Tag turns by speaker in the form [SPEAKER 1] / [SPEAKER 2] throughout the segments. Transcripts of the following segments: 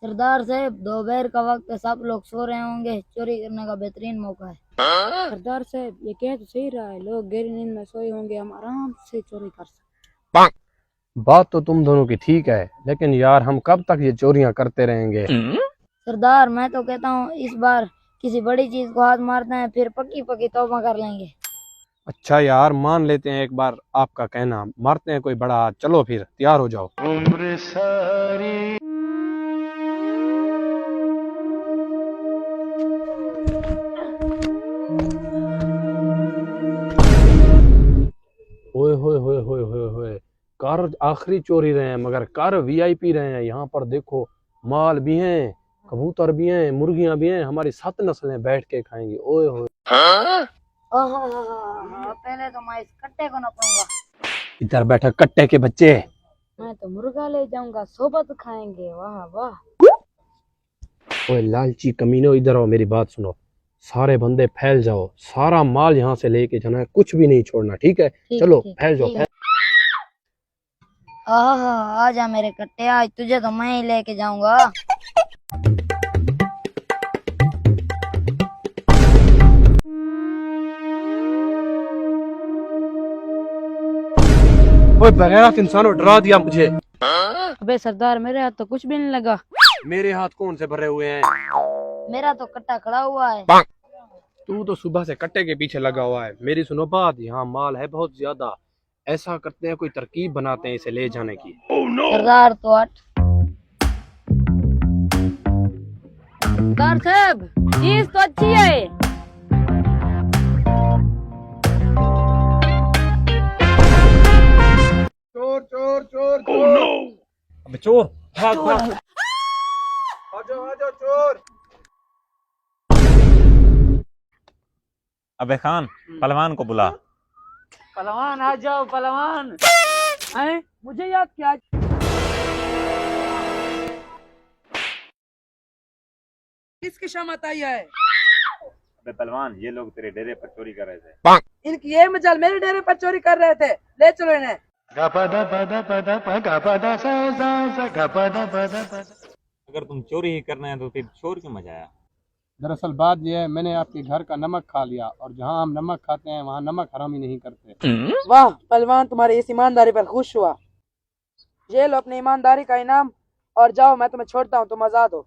[SPEAKER 1] सरदार साहब, दोपहर का वक्त है, सब लोग सो रहे होंगे, चोरी करने का बेहतरीन मौका है।
[SPEAKER 2] सरदार साहब ये कह तो सही रहा है, लोग गहरी नींद में सोए होंगे, हम आराम से चोरी कर सकते।
[SPEAKER 3] बात तो तुम दोनों की ठीक है, लेकिन यार हम कब तक ये चोरियां करते रहेंगे?
[SPEAKER 1] सरदार, मैं तो कहता हूँ इस बार किसी बड़ी चीज को हाथ मारते हैं, फिर पक्की पक्की तौबा कर लेंगे।
[SPEAKER 3] अच्छा यार, मान लेते हैं एक बार आपका कहना, मारते हैं कोई बड़ा हाथ। चलो फिर तैयार हो जाओ। ओए होए होए होए होए होए, कार आखिरी चोरी रहे हैं, मगर कार वीआईपी रहे हैं। यहाँ पर देखो, माल भी हैं, कबूतर भी हैं, मुर्गियां भी हैं, हमारी 7 नस्लें बैठ के खाएंगी। ओए होए।
[SPEAKER 1] पहले तो मैं इस कट्टे को नपाऊंगा।
[SPEAKER 3] इधर बैठा कट्टे के बच्चे।
[SPEAKER 2] मैं तो मुर्गा ले जाऊंगा, सोबत खाएंगे। वाह वाह।
[SPEAKER 3] ओए लालची कमीनो, इधर आओ, मेरी बात सुनो। सारे बंदे फैल जाओ, सारा माल यहाँ से लेके जाना है, कुछ भी नहीं छोड़ना, ठीक है? चलो फैल जाओ।
[SPEAKER 1] आजा मेरे कट्टे, आज तुझे तो मैं ही लेके जाऊंगा।
[SPEAKER 3] ओए बगैरत इंसानों, डरा दिया मुझे।
[SPEAKER 2] अबे सरदार, मेरे हाथ तो कुछ भी नहीं लगा।
[SPEAKER 3] मेरे हाथ कौन से भरे हुए हैं?
[SPEAKER 1] मेरा तो कट्टा खड़ा हुआ है।
[SPEAKER 3] तू तो सुबह से कट्टे के पीछे लगा हुआ है। मेरी सुनो बात, यहाँ माल है बहुत ज्यादा। ऐसा करते हैं, कोई तरकीब बनाते हैं इसे ले जाने की।
[SPEAKER 1] सरदार तो हट।
[SPEAKER 2] सरदार साहब, चीज तो अच्छी है।
[SPEAKER 3] चोर चोर चोर चोर। अबे चोर, भाग भाग। आ जाओ चोर।
[SPEAKER 4] अबे खान, पहलवान को बुला।
[SPEAKER 2] पहलवान आ जाओ, पहलवान। हैं? मुझे याद क्या? किसकी शामत आई है?
[SPEAKER 4] अबे पहलवान, ये लोग तेरे डेरे पर चोरी कर रहे थे।
[SPEAKER 2] इनकी ये मजाल मेरे डेरे पर चोरी कर रहे थे। ले चलो इन्हें।
[SPEAKER 4] अगर तुम चोरी ही करना है तो फिर चोर क्यों मचाया?
[SPEAKER 3] दरअसल बात यह है, मैंने आपके घर का नमक खा लिया, और जहाँ हम नमक खाते हैं वहाँ नमक हरामी नहीं करते।
[SPEAKER 2] वाह पहलवान, तुम्हारी इस ईमानदारी पर खुश हुआ। ये लो अपनी ईमानदारी का इनाम, और जाओ, मैं तुम्हें छोड़ता हूँ, तुम आजाद हो।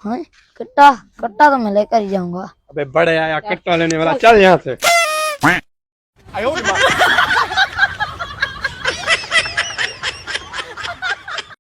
[SPEAKER 1] हाँ, कट्टा कट्टा तो मैं लेकर ही जाऊंगा।
[SPEAKER 3] अबे बड़े आया कट्टा लेने वाला, चल यहाँ से।